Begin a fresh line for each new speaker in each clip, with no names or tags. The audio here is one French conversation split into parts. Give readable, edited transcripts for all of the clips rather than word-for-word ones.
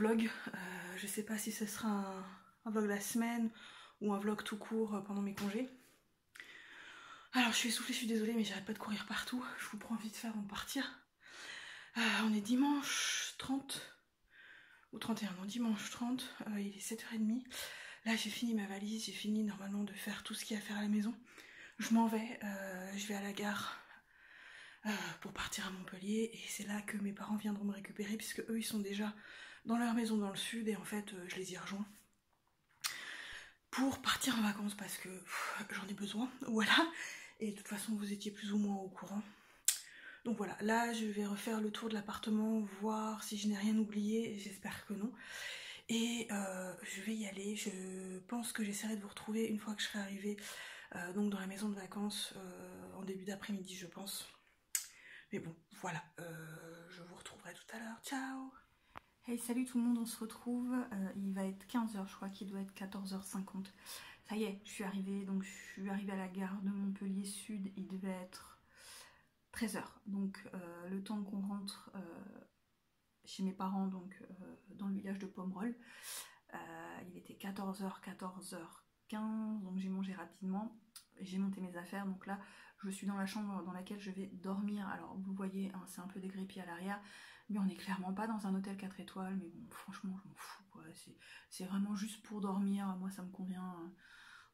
vlog. Je sais pas si ce sera un vlog de la semaine ou un vlog tout court pendant mes congés. Alors je suis essoufflée, je suis désolée, mais j'arrête pas de courir partout. Je vous prends vite fait avant de partir. On est dimanche 30 ou 31, non dimanche 30, il est 7h30. Là j'ai fini ma valise, j'ai fini normalement de faire tout ce qu'il y a à faire à la maison. Je m'en vais, je vais à la gare pour partir à Montpellier et c'est là que mes parents viendront me récupérer puisque eux ils sont déjà dans leur maison dans le sud et en fait je les y rejoins pour partir en vacances parce que j'en ai besoin, voilà. Et de toute façon vous étiez plus ou moins au courant. Donc voilà, là je vais refaire le tour de l'appartement, voir si je n'ai rien oublié, j'espère que non. Et je vais y aller, je pense que j'essaierai de vous retrouver une fois que je serai arrivée donc dans la maison de vacances en début d'après-midi je pense. Mais bon, voilà, je vous retrouverai tout à l'heure, ciao. Hey, salut tout le monde, on se retrouve, il va être 15h, je crois qu'il doit être 14h50. Ça y est, je suis arrivée, donc je suis arrivée à la gare de Montpellier Sud, il devait être 13h. Donc le temps qu'on rentre chez mes parents, donc dans le village de Pomerol, il était 14h, 14h15, donc j'ai mangé rapidement, j'ai monté mes affaires, donc là je suis dans la chambre dans laquelle je vais dormir. Alors vous voyez, hein, c'est un peu dégrépillé à l'arrière, mais on n'est clairement pas dans un hôtel 4 étoiles, mais bon, franchement je m'en fous, quoi. C'est vraiment juste pour dormir, moi ça me convient.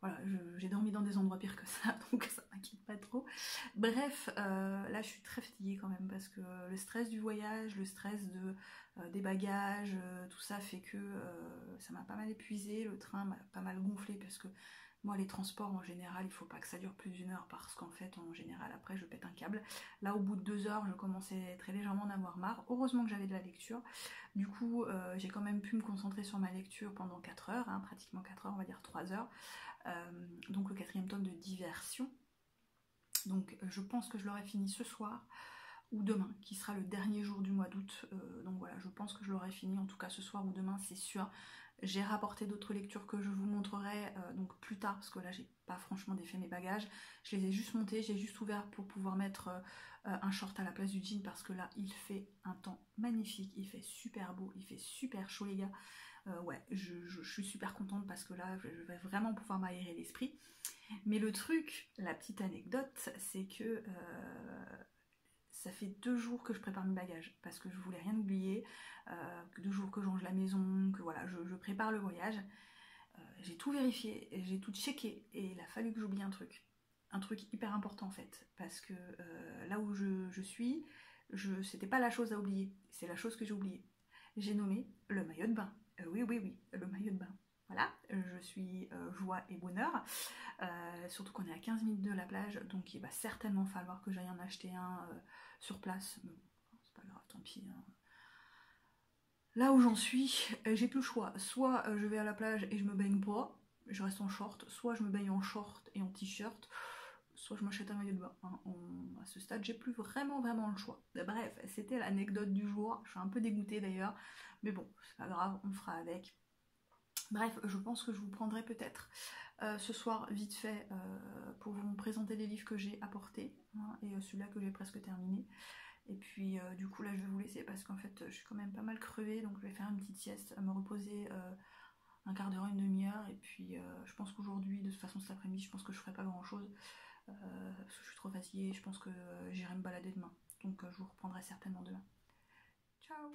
Voilà, j'ai dormi dans des endroits pires que ça, donc ça m'inquiète pas trop. Bref, là je suis très fatiguée quand même parce que le stress du voyage, le stress des bagages, tout ça fait que ça m'a pas mal épuisée, le train m'a pas mal gonflé parce que moi les transports en général il faut pas que ça dure plus d'une heure parce qu'en fait en général après je pète un câble. Là au bout de 2 heures je commençais très légèrement à en avoir marre, heureusement que j'avais de la lecture. Du coup j'ai quand même pu me concentrer sur ma lecture pendant 4 heures, hein, pratiquement 4 heures, on va dire 3 heures. Donc le 4e tome de Diversion. Donc je pense que je l'aurai fini ce soir ou demain, qui sera le dernier jour du mois d'août. Donc voilà, je pense que je l'aurai fini, en tout cas ce soir ou demain, c'est sûr. J'ai rapporté d'autres lectures que je vous montrerai donc plus tard, parce que là j'ai pas franchement défait mes bagages. Je les ai juste montés, j'ai juste ouvert pour pouvoir mettre un short à la place du jean, parce que là il fait un temps magnifique, il fait super beau, il fait super chaud les gars. Ouais, je suis super contente parce que là je vais vraiment pouvoir m'aérer l'esprit. Mais le truc, la petite anecdote, c'est que ça fait 2 jours que je prépare mes bagages parce que je voulais rien oublier, 2 jours que je range la maison, que voilà, je prépare le voyage. J'ai tout vérifié, j'ai tout checké et il a fallu que j'oublie un truc hyper important en fait, parce que là où je suis, c'était pas la chose à oublier, c'est la chose que j'ai oubliée. J'ai nommé le maillot de bain. Oui, le maillot de bain. Voilà, je suis joie et bonheur, surtout qu'on est à 15 minutes de la plage, donc il va certainement falloir que j'aille en acheter un sur place, mais bon, c'est pas grave, tant pis. Hein. Là où j'en suis, j'ai plus le choix, soit je vais à la plage et je me baigne pas, je reste en short, soit je me baigne en short et en t-shirt, soit je m'achète un maillot de bain. Hein. À ce stade, j'ai plus vraiment le choix. Bref, c'était l'anecdote du jour, je suis un peu dégoûtée d'ailleurs, mais bon, c'est pas grave, on fera avec. Bref, je pense que je vous prendrai peut-être ce soir vite fait pour vous présenter les livres que j'ai apportés, hein, et celui-là que j'ai presque terminé. Et puis du coup là je vais vous laisser parce qu'en fait je suis quand même pas mal crevée, donc je vais faire une petite sieste, me reposer un quart d'heure, une demi-heure, et puis je pense qu'aujourd'hui, de toute façon cet après-midi, je pense que je ferai pas grand chose parce que je suis trop fatiguée, je pense que j'irai me balader demain, donc je vous reprendrai certainement demain. Ciao.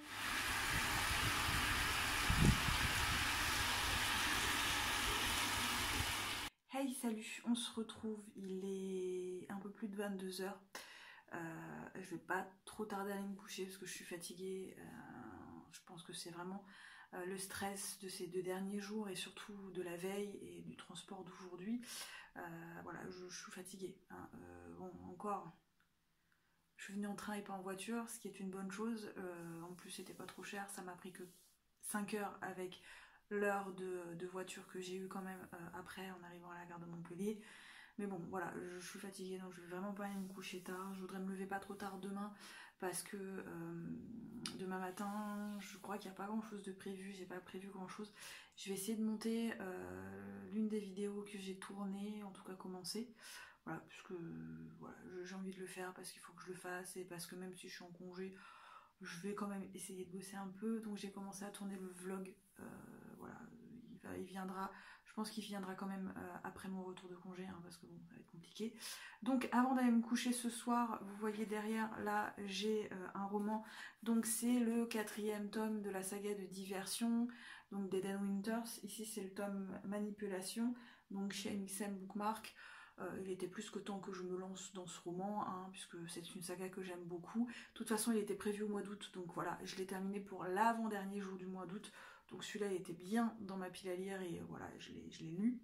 Hey, salut, on se retrouve, il est un peu plus de 22h. Je vais pas trop tarder à aller me coucher parce que je suis fatiguée. Je pense que c'est vraiment le stress de ces 2 derniers jours et surtout de la veille et du transport d'aujourd'hui. Voilà, je suis fatiguée. Hein. Bon, encore, je suis venue en train et pas en voiture, ce qui est une bonne chose. En plus, c'était pas trop cher, ça m'a pris que 5 heures avec l'heure de voiture que j'ai eu quand même après en arrivant à la gare de Montpellier. Mais bon, voilà, je suis fatiguée, donc je vais vraiment pas aller me coucher tard. Je voudrais me lever pas trop tard demain, parce que demain matin, je crois qu'il n'y a pas grand chose de prévu, j'ai pas prévu grand chose. Je vais essayer de monter l'une des vidéos que j'ai tournées, en tout cas commencer. Voilà, puisque voilà, j'ai envie de le faire, parce qu'il faut que je le fasse, et parce que même si je suis en congé, je vais quand même essayer de bosser un peu, donc j'ai commencé à tourner le vlog, voilà, il viendra, je pense qu'il viendra quand même après mon retour de congé, hein, parce que bon, ça va être compliqué. Donc avant d'aller me coucher ce soir, vous voyez derrière, là j'ai un roman, donc c'est le 4e tome de la saga de Diversion, donc d'Eden Winters. Ici c'est le tome Manipulation, donc chez MXM Bookmark. Il était plus que temps que je me lance dans ce roman, hein, puisque c'est une saga que j'aime beaucoup. De toute façon, il était prévu au mois d'août, donc voilà, je l'ai terminé pour l'avant-dernier jour du mois d'août. Donc celui-là, il était bien dans ma pile à lire et voilà, je l'ai lu.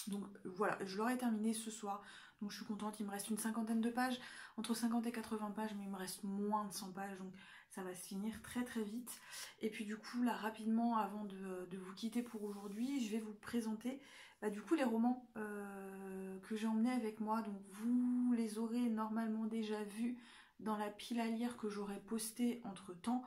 Donc voilà, je l'aurai terminé ce soir, donc je suis contente, il me reste une cinquantaine de pages, entre 50 et 80 pages, mais il me reste moins de 100 pages, donc ça va se finir très très vite. Et puis du coup, là rapidement, avant de vous quitter pour aujourd'hui, je vais vous présenter du coup les romans que j'ai emmenés avec moi, donc vous les aurez normalement déjà vus dans la pile à lire que j'aurai postée entre temps.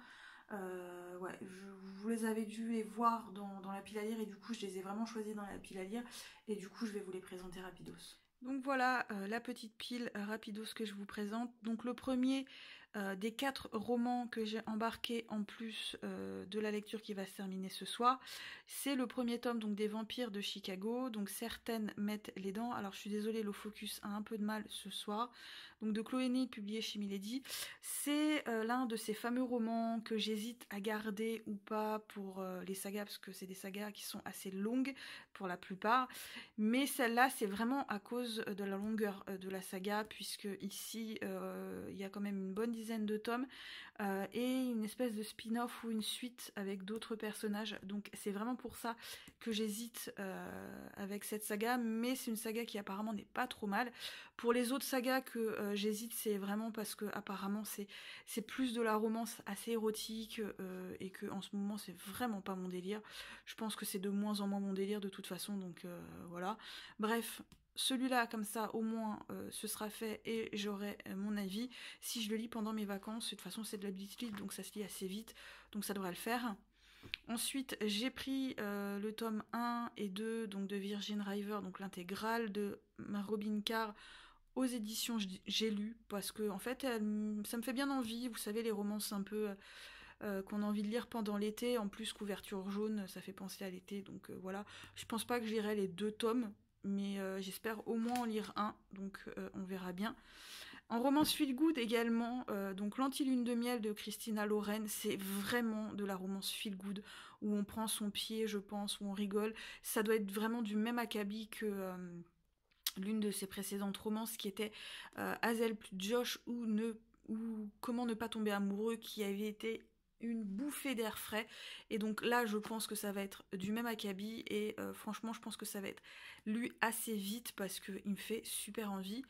Ouais, vous les avez dû les voir dans la pile à lire et du coup je les ai vraiment choisis dans la pile à lire et du coup je vais vous les présenter rapidos. Donc voilà la petite pile rapidos que je vous présente. Donc le premier des 4 romans que j'ai embarqués en plus de la lecture qui va se terminer ce soir, c'est le premier tome donc des Vampires de Chicago. Donc certaines mettent les dents. Alors je suis désolée, le focus a un peu de mal ce soir. Donc de Chloé Neal, publié chez Milady. C'est l'un de ces fameux romans que j'hésite à garder ou pas pour les sagas, parce que c'est des sagas qui sont assez longues pour la plupart. Mais celle-là, c'est vraiment à cause de la longueur de la saga, puisque ici, il y a quand même une bonne dizaine de tomes, et une espèce de spin-off ou une suite avec d'autres personnages. Donc c'est vraiment pour ça que j'hésite avec cette saga, mais c'est une saga qui apparemment n'est pas trop mal. Pour les autres sagas que j'hésite, c'est vraiment parce que apparemment c'est plus de la romance assez érotique, et que en ce moment c'est vraiment pas mon délire. Je pense que c'est de moins en moins mon délire de toute façon, donc voilà. Bref, celui-là, comme ça, au moins, ce sera fait et j'aurai mon avis. Si je le lis pendant mes vacances, de toute façon, c'est de la blitz, donc ça se lit assez vite, donc ça devrait le faire. Ensuite, j'ai pris le tome 1 et 2 donc de Virgin River, donc l'intégrale de Robin Carr aux éditions J'ai lu, parce que en fait, ça me fait bien envie. Vous savez, les romances un peu qu'on a envie de lire pendant l'été, en plus couverture jaune, ça fait penser à l'été, donc voilà. Je pense pas que je lirai les 2 tomes, mais j'espère au moins en lire un, donc on verra bien. En romance feel good également, donc L'Anti-Lune de Miel de Christina Loren, c'est vraiment de la romance feel good, où on prend son pied, je pense, où on rigole. Ça doit être vraiment du même acabit que l'une de ses précédentes romances qui était Hazel plus Josh ou Comment ne pas tomber amoureux, qui avait été une bouffée d'air frais, et donc là je pense que ça va être du même acabit et franchement je pense que ça va être lu assez vite parce qu'il me fait super envie.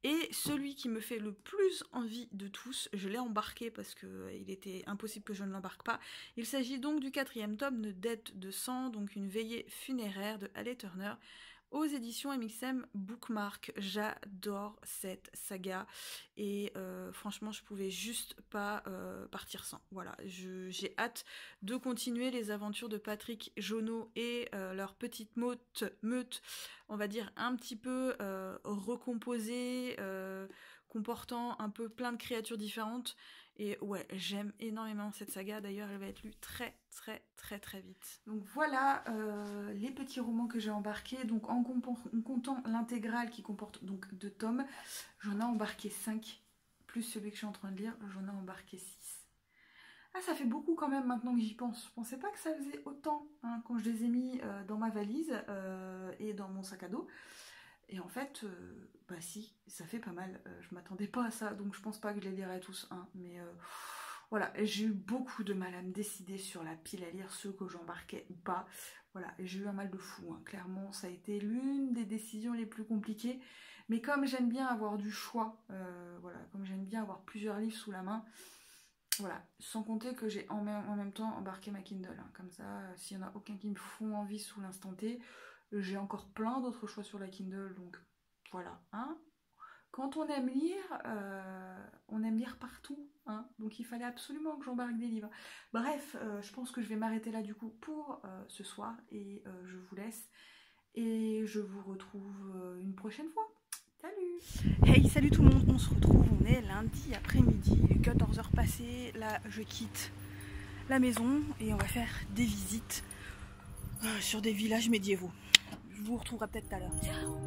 Et celui qui me fait le plus envie de tous, je l'ai embarqué parce que il était impossible que je ne l'embarque pas. Il s'agit donc du 4e tome de Dette de sang, donc une veillée funéraire de Halle Turner, aux éditions MXM Bookmark. J'adore cette saga et franchement je pouvais juste pas partir sans. Voilà, j'ai hâte de continuer les aventures de Patrick Jonot et leur petite meute, on va dire un petit peu recomposée, comportant un peu plein de créatures différentes. Et ouais, j'aime énormément cette saga. D'ailleurs, elle va être lue très très très très vite. Donc voilà les petits romans que j'ai embarqués. Donc en comptant l'intégrale qui comporte donc 2 tomes, j'en ai embarqué 5, plus celui que je suis en train de lire, j'en ai embarqué 6. Ah, ça fait beaucoup quand même maintenant que j'y pense. Je pensais pas que ça faisait autant hein, quand je les ai mis dans ma valise et dans mon sac à dos. Et en fait, bah si, ça fait pas mal. Je m'attendais pas à ça, donc je pense pas que je les lirai tous, hein, mais voilà, j'ai eu beaucoup de mal à me décider sur la pile à lire, ceux que j'embarquais ou pas. Voilà, j'ai eu un mal de fou, hein. Clairement, ça a été l'une des décisions les plus compliquées. Mais comme j'aime bien avoir du choix, voilà, comme j'aime bien avoir plusieurs livres sous la main, voilà, sans compter que j'ai en même temps embarqué ma Kindle, hein. Comme ça, s'il n'y en a aucun qui me font envie sous l'instant T, j'ai encore plein d'autres choix sur la Kindle, donc voilà, hein. Quand on aime lire partout, hein, donc il fallait absolument que j'embarque des livres. Bref, je pense que je vais m'arrêter là du coup pour ce soir, et je vous laisse, et je vous retrouve une prochaine fois. Salut! Hey, salut tout le monde, on se retrouve, on est lundi après-midi, il est 14h passé, là je quitte la maison et on va faire des visites sur des villages médiévaux. Je vous retrouverai peut-être tout à l'heure. Ciao!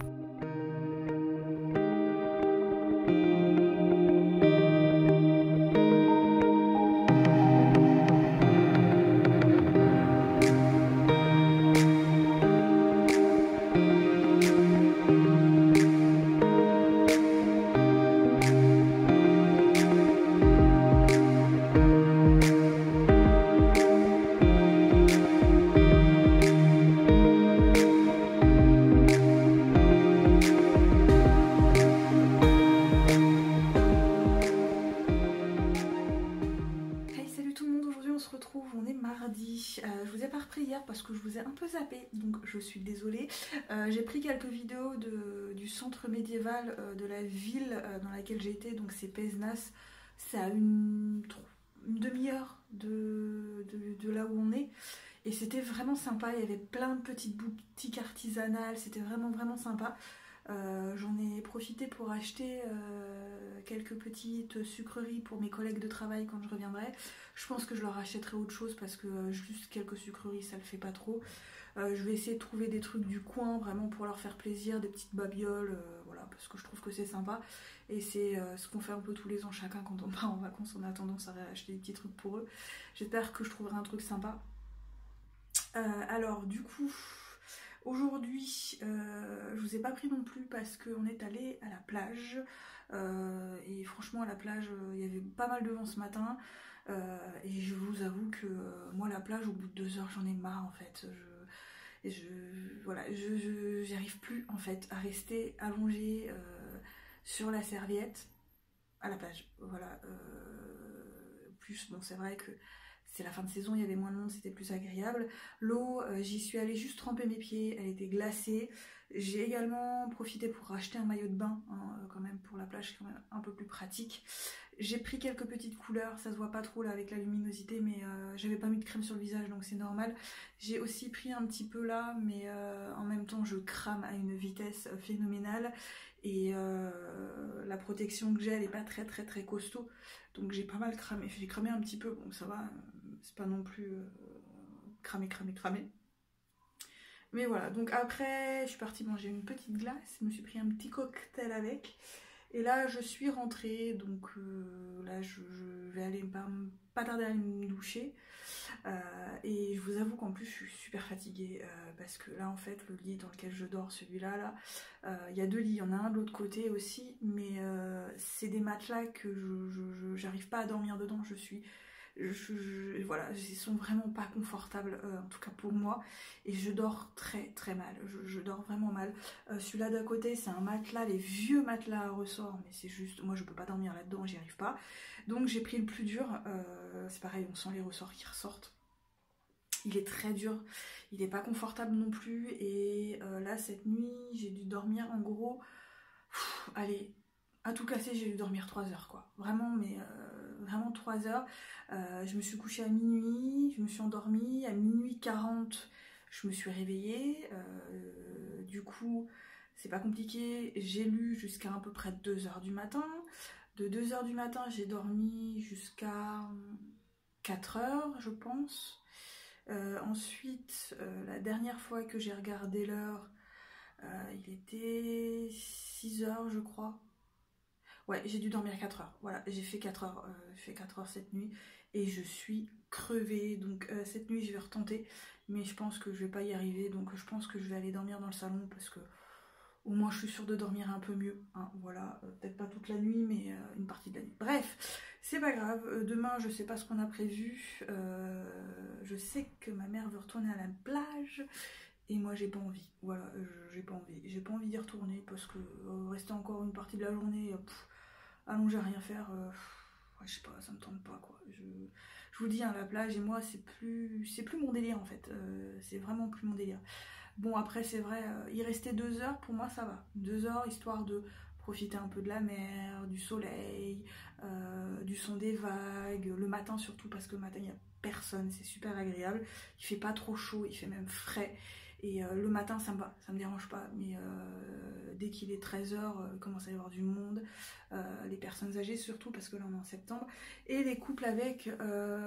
On est mardi, je vous ai pas repris hier parce que je vous ai un peu zappé, donc je suis désolée. J'ai pris quelques vidéos du centre médiéval de la ville dans laquelle j'ai été, donc c'est Pézenas. C'est à une demi-heure de là où on est. Et c'était vraiment sympa, il y avait plein de petites boutiques artisanales, c'était vraiment sympa. J'en ai profité pour acheter quelques petites sucreries pour mes collègues de travail quand je reviendrai. Je pense que je leur achèterai autre chose parce que juste quelques sucreries ça le fait pas trop. Je vais essayer de trouver des trucs du coin vraiment pour leur faire plaisir, des petites babioles, voilà, parce que je trouve que c'est sympa. Et c'est ce qu'on fait un peu tous les ans chacun quand on part en vacances, on a tendance à acheter des petits trucs pour eux. J'espère que je trouverai un truc sympa. Alors du coup... Aujourd'hui, je vous ai pas pris non plus parce qu'on est allé à la plage et franchement à la plage il y avait pas mal de vent ce matin et je vous avoue que moi la plage au bout de 2 heures j'en ai marre en fait. Voilà, j'arrive plus en fait à rester allongée sur la serviette à la plage. Voilà. Plus bon c'est vrai que c'est la fin de saison, il y avait moins de monde, c'était plus agréable. L'eau, j'y suis allée juste tremper mes pieds, elle était glacée. J'ai également profité pour racheter un maillot de bain, hein, quand même pour la plage, c'est quand même un peu plus pratique. J'ai pris quelques petites couleurs, ça se voit pas trop là avec la luminosité, mais j'avais pas mis de crème sur le visage donc c'est normal. J'ai aussi pris un petit peu là, mais en même temps je crame à une vitesse phénoménale. Et la protection que j'ai elle est pas très costaud, donc j'ai pas mal cramé, j'ai cramé un petit peu, bon ça va, c'est pas non plus cramé. Mais voilà, donc après je suis partie manger une petite glace, je me suis pris un petit cocktail avec. Et là je suis rentrée, donc là je vais aller pas tarder à aller me doucher. Et je vous avoue qu'en plus je suis super fatiguée parce que là en fait le lit dans lequel je dors, celui-là, il y a 2 lits, il y en a un de l'autre côté aussi, mais c'est des matelas que j'arrive pas à dormir dedans, voilà, ils sont vraiment pas confortables en tout cas pour moi et je dors très mal, je dors vraiment mal. Celui-là d'à côté c'est un matelas, les vieux matelas à ressort, mais c'est juste, moi je peux pas dormir là-dedans, j'y arrive pas. Donc j'ai pris le plus dur, c'est pareil, on sent les ressorts qui ressortent. Il est très dur, il n'est pas confortable non plus et là cette nuit j'ai dû dormir en gros, allez, à tout casser j'ai dû dormir 3 heures quoi, vraiment, mais vraiment 3 heures. Je me suis couchée à minuit, je me suis endormie, à minuit 40 je me suis réveillée, du coup c'est pas compliqué, j'ai lu jusqu'à à peu près 2 heures du matin. De 2 heures du matin j'ai dormi jusqu'à 4 heures je pense. Ensuite, la dernière fois que j'ai regardé l'heure, il était 6 heures je crois. Ouais, j'ai dû dormir 4 heures. Voilà, j'ai fait 4 heures, cette nuit et je suis crevée. Donc cette nuit je vais retenter, mais je pense que je vais pas y arriver. Donc je pense que je vais aller dormir dans le salon parce que au moins je suis sûre de dormir un peu mieux, hein, voilà, peut-être pas toute la nuit mais une partie de la nuit. Bref, c'est pas grave, demain je sais pas ce qu'on a prévu, je sais que ma mère veut retourner à la plage et moi j'ai pas envie, voilà, j'ai pas envie d'y retourner parce que rester encore une partie de la journée, allongé à rien faire, ouais, je sais pas, ça me tente pas quoi. Je vous dis, hein, la plage et moi c'est plus mon délire en fait, c'est vraiment plus mon délire. Bon après c'est vrai, il restait 2 heures, pour moi ça va. 2 heures histoire de profiter un peu de la mer, du soleil, du son des vagues, le matin surtout parce que le matin il y a personne, c'est super agréable, il fait pas trop chaud, il fait même frais. Et le matin ça me dérange pas, mais dès qu'il est 13h, il commence à y avoir du monde, les personnes âgées surtout, parce que là on est en septembre, et les couples avec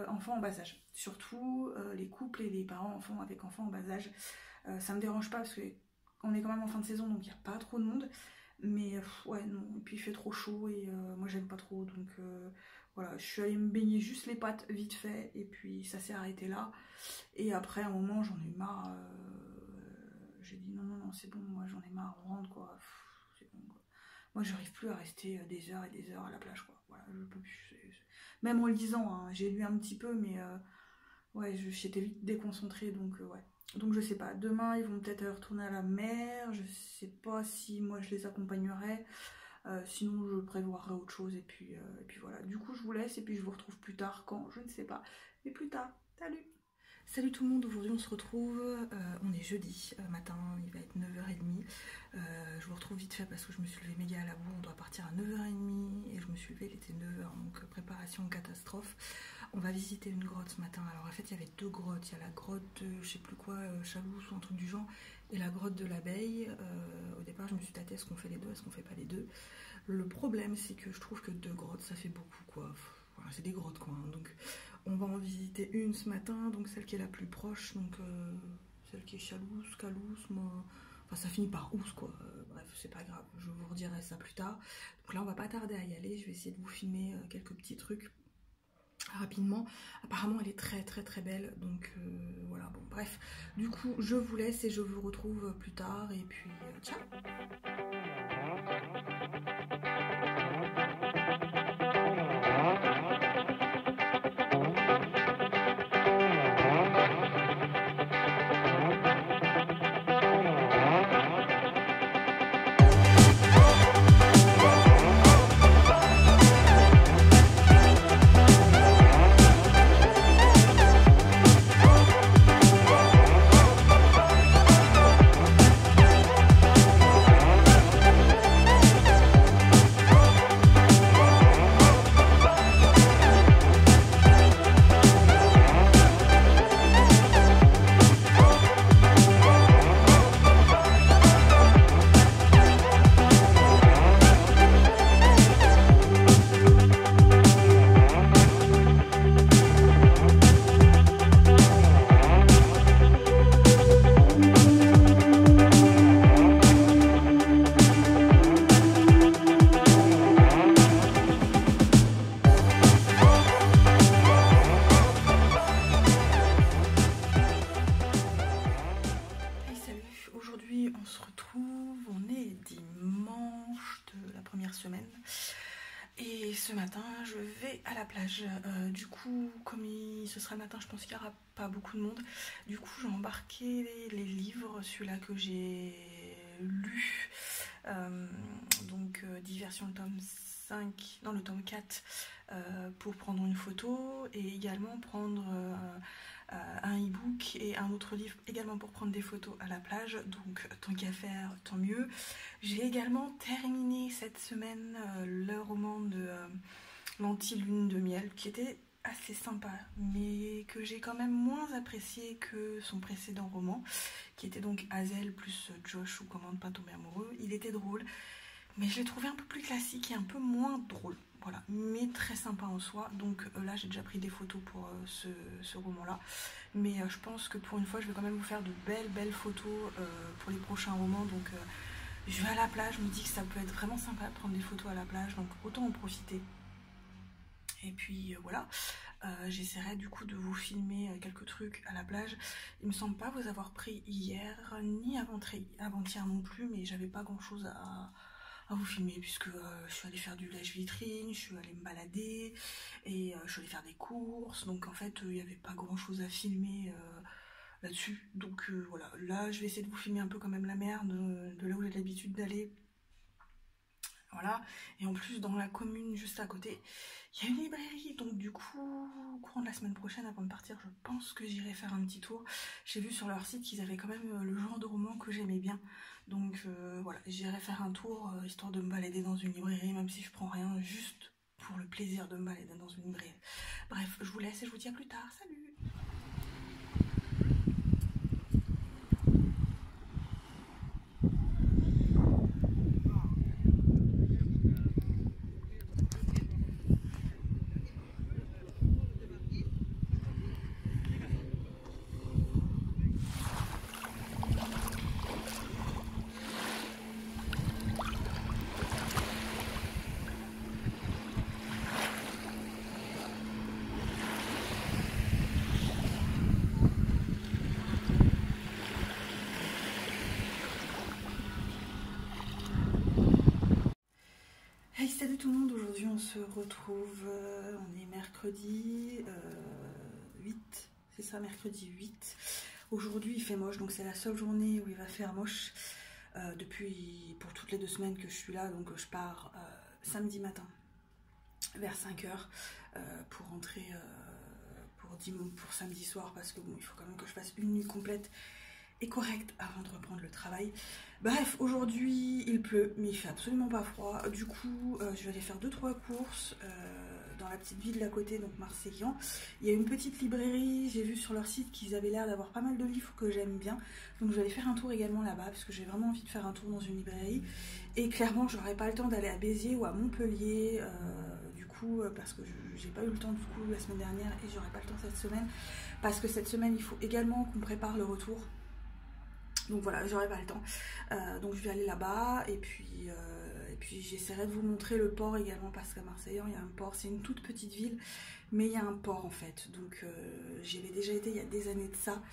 enfants en bas âge, surtout les couples et les parents enfants avec enfants en bas âge. Ça me dérange pas parce qu'on est quand même en fin de saison, donc il n'y a pas trop de monde, mais ouais non, et puis il fait trop chaud et moi j'aime pas trop, donc voilà, je suis allée me baigner juste les pattes vite fait, et puis ça s'est arrêté là. Et après, à un moment, j'en ai eu marre. J'ai dit non, c'est bon, moi j'en ai marre, on rentre quoi. C'est bon quoi. Moi, j'arrive plus à rester des heures et des heures à la plage quoi. Voilà, je peux plus. Même en le lisant, hein, j'ai lu un petit peu, mais ouais, j'étais vite déconcentrée, donc ouais. Donc je sais pas. Demain, ils vont peut-être retourner à la mer. Je sais pas si moi je les accompagnerai. Sinon, je prévoirai autre chose. Et puis voilà. Du coup, je vous laisse et puis je vous retrouve plus tard quand, je ne sais pas. Mais plus tard. Salut! Salut tout le monde, aujourd'hui on se retrouve, on est jeudi matin, il va être 9h30, je vous retrouve vite fait parce que je me suis levée méga à la bourre, on doit partir à 9h30 et je me suis levée, il était 9h, donc préparation catastrophe. On va visiter une grotte ce matin. Alors en fait il y avait deux grottes, il y a la grotte je sais plus quoi, Chalous ou un truc du genre, et la grotte de l'abeille. Au départ je me suis tâtée, est-ce qu'on fait les deux, est-ce qu'on fait pas les deux. Le problème c'est que je trouve que deux grottes ça fait beaucoup quoi, voilà, c'est des grottes quoi, hein. Donc on va en visiter une ce matin, donc celle qui est la plus proche, donc celle qui est Chalous, moi, enfin ça finit par Ous quoi, bref c'est pas grave, je vous redirai ça plus tard. Donc là on va pas tarder à y aller, je vais essayer de vous filmer quelques petits trucs rapidement. Apparemment elle est très très très belle, donc voilà, bon bref, du coup je vous laisse et je vous retrouve plus tard, et puis ciao. Semaine, et ce matin je vais à la plage. Du coup, comme ce sera le matin, je pense qu'il n'y aura pas beaucoup de monde. Du coup j'ai embarqué les livres, celui-là que j'ai lu, donc Diversion le tome 5, non le tome 4, pour prendre une photo, et également prendre un e-book et un autre livre également pour prendre des photos à la plage, donc tant qu'à faire tant mieux. J'ai également terminé cette semaine le roman de l'anti-lune de miel, qui était assez sympa, mais que j'ai quand même moins apprécié que son précédent roman, qui était donc Hazel plus Josh ou Comment ne pas tomber amoureux. Il était drôle, mais je l'ai trouvé un peu plus classique et un peu moins drôle. Voilà, mais très sympa en soi. Donc là j'ai déjà pris des photos pour ce roman là, mais je pense que pour une fois je vais quand même vous faire de belles photos pour les prochains romans. Donc je vais à la plage, je me dis que ça peut être vraiment sympa de prendre des photos à la plage, donc autant en profiter. Et puis voilà, j'essaierai du coup de vous filmer quelques trucs à la plage. Il me semble pas vous avoir pris hier, ni avant-hier non plus, mais j'avais pas grand chose à vous filmer, puisque je suis allée faire du lèche-vitrine, je suis allée me balader, et je suis allée faire des courses, donc en fait il n'y avait pas grand chose à filmer là-dessus. Donc voilà, là je vais essayer de vous filmer un peu quand même la mer de là où j'ai l'habitude d'aller. Voilà, et en plus dans la commune juste à côté, il y a une librairie, donc du coup, au courant de la semaine prochaine, avant de partir, je pense que j'irai faire un petit tour. J'ai vu sur leur site qu'ils avaient quand même le genre de roman que j'aimais bien, donc voilà, j'irai faire un tour, histoire de me balader dans une librairie, même si je prends rien, juste pour le plaisir de me balader dans une librairie. Bref, je vous laisse et je vous dis à plus tard. Salut! Hey, salut tout le monde, aujourd'hui on se retrouve, on est mercredi 8, c'est ça, mercredi 8. Aujourd'hui il fait moche, donc c'est la seule journée où il va faire moche pour toutes les 2 semaines que je suis là, donc je pars samedi matin vers 5h pour rentrer pour samedi soir, parce que bon, il faut quand même que je fasse une nuit complète et correcte avant de reprendre le travail. Bref, aujourd'hui il pleut mais il fait absolument pas froid, du coup je vais aller faire 2-3 courses dans la petite ville d'à côté, donc Marseillan. Il y a une petite librairie, j'ai vu sur leur site qu'ils avaient l'air d'avoir pas mal de livres que j'aime bien, donc je vais aller faire un tour également là-bas parce que j'ai vraiment envie de faire un tour dans une librairie, et clairement j'aurais pas le temps d'aller à Béziers ou à Montpellier parce que j'ai pas eu le temps du coup la semaine dernière, et j'aurai pas le temps cette semaine parce que cette semaine il faut également qu'on prépare le retour. Donc voilà, j'aurai pas le temps. Donc je vais aller là-bas, et puis j'essaierai de vous montrer le port également, parce qu'à Marseille il y a un port. C'est une toute petite ville, mais il y a un port en fait. Donc j'y avais déjà été il y a des années de ça,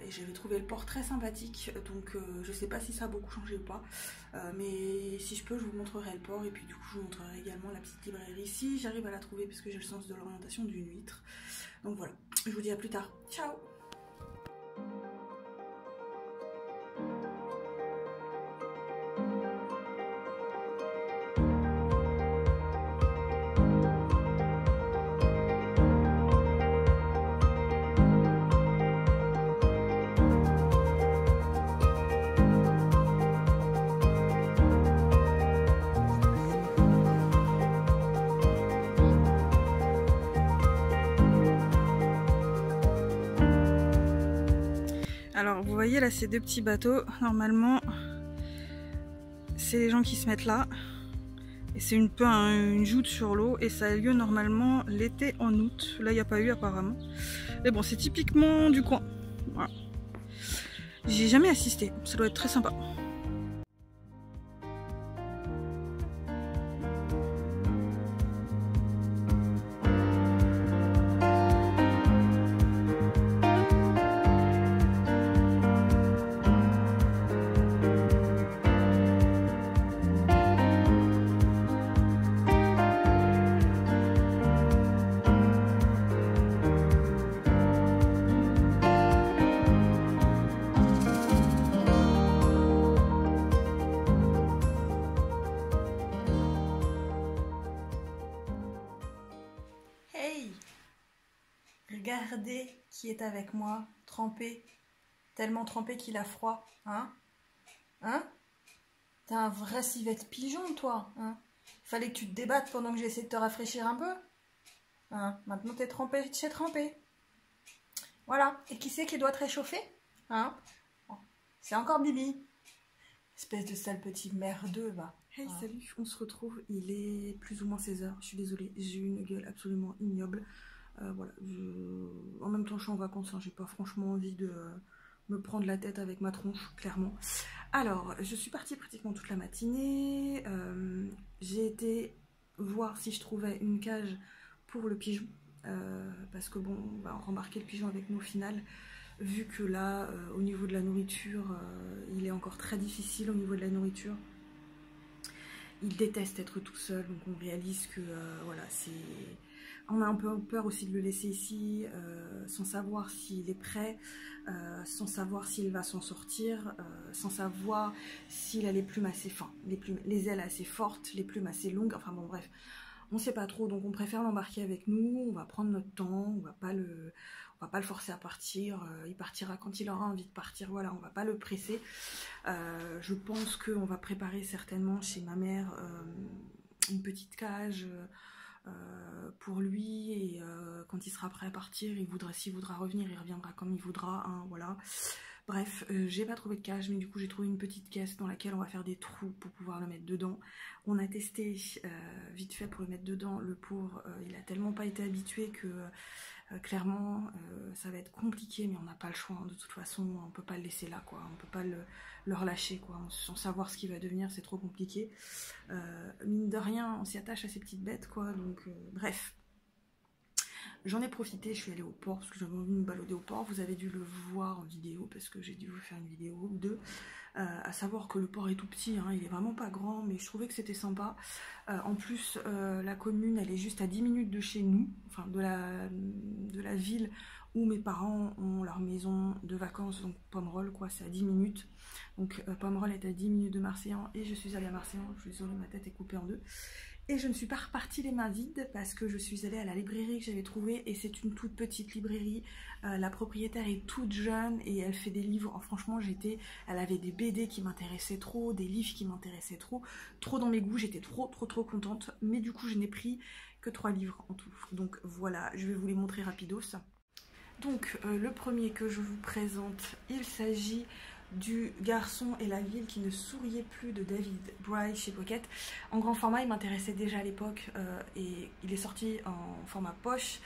et j'avais trouvé le port très sympathique. Donc je sais pas si ça a beaucoup changé ou pas, mais si je peux je vous montrerai le port, et puis du coup je vous montrerai également la petite librairie si j'arrive à la trouver, parce que j'ai le sens de l'orientation d'une huître. Donc voilà, je vous dis à plus tard. Ciao! Alors vous voyez là ces 2 petits bateaux, normalement c'est les gens qui se mettent là, et c'est un peu une joute sur l'eau, et ça a lieu normalement l'été en août. Là il n'y a pas eu apparemment, mais bon c'est typiquement du coin. Voilà. J'ai jamais assisté, ça doit être très sympa. Regardez qui est avec moi, trempé, tellement trempé qu'il a froid, hein? Hein? T'es un vrai civette pigeon, toi, hein? Fallait que tu te débattes pendant que j'essaie de te rafraîchir un peu. Hein? Maintenant t'es trempé, t'es trempé. Voilà, et qui c'est qui doit te réchauffer? Hein? C'est encore Bibi. Espèce de sale petit merdeux, va. Hey, ah. Salut, on se retrouve, il est plus ou moins 16h, je suis désolée, j'ai une gueule absolument ignoble. Voilà, en même temps je suis en vacances, hein, j'ai pas franchement envie de me prendre la tête avec ma tronche, clairement. Alors, je suis partie pratiquement toute la matinée, j'ai été voir si je trouvais une cage pour le pigeon, parce que bon, on va rembarquer le pigeon avec nous au final, vu que là, au niveau de la nourriture, il est encore très difficile au niveau de la nourriture. Il déteste être tout seul, donc on réalise que voilà, c'est... On a un peu peur aussi de le laisser ici, sans savoir s'il est prêt, sans savoir s'il va s'en sortir, sans savoir s'il a les plumes assez, enfin, les ailes assez fortes, les plumes assez longues, enfin bon bref, on sait pas trop, donc on préfère l'embarquer avec nous, on va prendre notre temps, on va pas le forcer à partir, il partira quand il aura envie de partir, voilà, on va pas le presser. Je pense qu'on va préparer certainement chez ma mère une petite cage pour lui, et quand il sera prêt à partir, s'il voudra revenir, il reviendra comme il voudra, hein, voilà. Bref, j'ai pas trouvé de cage, mais du coup j'ai trouvé une petite caisse dans laquelle on va faire des trous pour pouvoir le mettre dedans. On a testé vite fait pour le mettre dedans, le pauvre, il a tellement pas été habitué que clairement ça va être compliqué, mais on n'a pas le choix, hein. De toute façon on peut pas le laisser là, quoi. On peut pas le relâcher, quoi, sans savoir ce qu'il va devenir, c'est trop compliqué. Mine de rien on s'y attache à ces petites bêtes, quoi, donc bref. J'en ai profité, je suis allée au port parce que j'avais envie de me balader au port. Vous avez dû le voir en vidéo parce que j'ai dû vous faire une vidéo ou deux. À savoir que le port est tout petit, hein, il est vraiment pas grand, mais je trouvais que c'était sympa. En plus, la commune, elle est juste à 10 minutes de chez nous, enfin de la ville où mes parents ont leur maison de vacances, donc Pomerol, quoi, c'est à 10 minutes. Donc Pomerol est à 10 minutes de Marseillan et je suis allée à Marseillan. Je suis désolée, ma tête est coupée en deux. Et je ne suis pas repartie les mains vides parce que je suis allée à la librairie que j'avais trouvée, et c'est une toute petite librairie. La propriétaire est toute jeune et elle fait des livres. Oh, franchement, elle avait des BD qui m'intéressaient trop, des livres qui m'intéressaient trop dans mes goûts. J'étais trop contente. Mais du coup, je n'ai pris que 3 livres en tout. Donc voilà, je vais vous les montrer rapidos. Donc le premier que je vous présente, il s'agit du Garçon et la ville qui ne souriait plus de David Bry chez Pocket. En grand format, il m'intéressait déjà à l'époque, et il est sorti en format poche,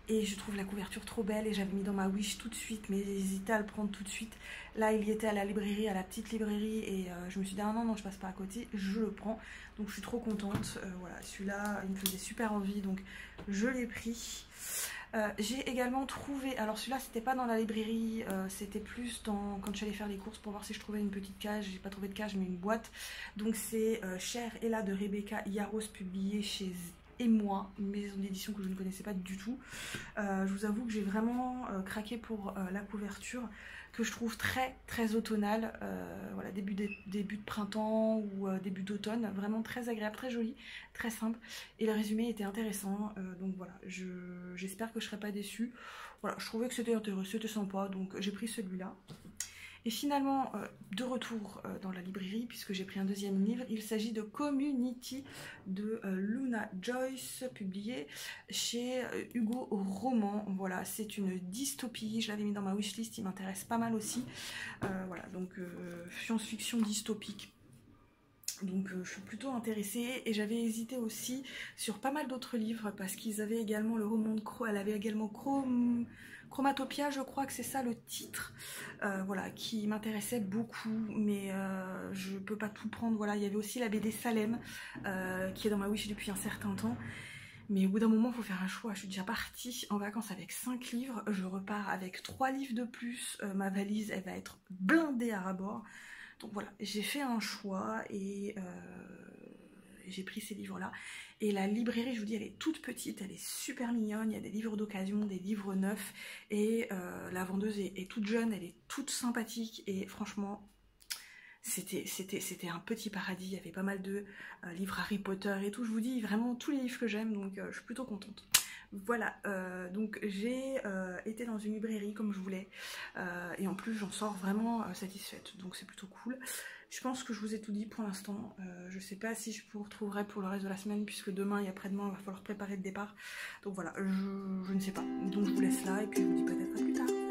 et je trouve la couverture trop belle et j'avais mis dans ma wish tout de suite, mais j'hésitais à le prendre tout de suite. Là il y était à la librairie, à la petite librairie, et je me suis dit ah non je passe pas à côté, je le prends. Donc je suis trop contente. Voilà, celui-là il me faisait super envie, donc je l'ai pris. J'ai également trouvé, alors celui-là c'était pas dans la librairie, c'était plus quand je suis allée faire les courses pour voir si je trouvais une petite cage. J'ai pas trouvé de cage mais une boîte. Donc c'est Cher Ella de Rebecca Yarros, publié chez Émoi, une maison d'édition que je ne connaissais pas du tout. Je vous avoue que j'ai vraiment craqué pour la couverture, que je trouve très automnale, voilà, début de printemps ou début d'automne, vraiment très agréable, très joli, très simple, et le résumé était intéressant, donc voilà, j'espère que je ne serai pas déçue. Voilà, je trouvais que c'était sympa, donc j'ai pris celui-là. Et finalement, de retour dans la librairie, puisque j'ai pris un deuxième livre, il s'agit de Community de Luna Joyce, publié chez Hugo Roman. Voilà, c'est une dystopie, je l'avais mis dans ma wishlist, il m'intéresse pas mal aussi. Voilà, donc science-fiction dystopique. Donc je suis plutôt intéressée, et j'avais hésité aussi sur pas mal d'autres livres parce qu'ils avaient également le roman de elle avait également Chromatopia, je crois que c'est ça le titre, voilà, qui m'intéressait beaucoup, mais je peux pas tout prendre. Voilà, il y avait aussi la BD Salem qui est dans ma wish depuis un certain temps. Mais au bout d'un moment, il faut faire un choix. Je suis déjà partie en vacances avec 5 livres, je repars avec 3 livres de plus, ma valise elle va être blindée à ras-bord. Donc voilà, j'ai fait un choix et j'ai pris ces livres-là. Et la librairie, je vous dis, elle est toute petite, elle est super mignonne, il y a des livres d'occasion, des livres neufs, et la vendeuse est toute jeune, elle est toute sympathique, et franchement, c'était un petit paradis. Il y avait pas mal de livres Harry Potter et tout, je vous dis, vraiment tous les livres que j'aime, donc je suis plutôt contente. Voilà, donc j'ai été dans une librairie comme je voulais, et en plus j'en sors vraiment satisfaite, donc c'est plutôt cool. Je pense que je vous ai tout dit pour l'instant. Je sais pas si je vous retrouverai pour le reste de la semaine, puisque demain et après-demain il va falloir préparer le départ, donc voilà, je ne sais pas, donc je vous laisse là et puis je vous dis peut-être à plus tard.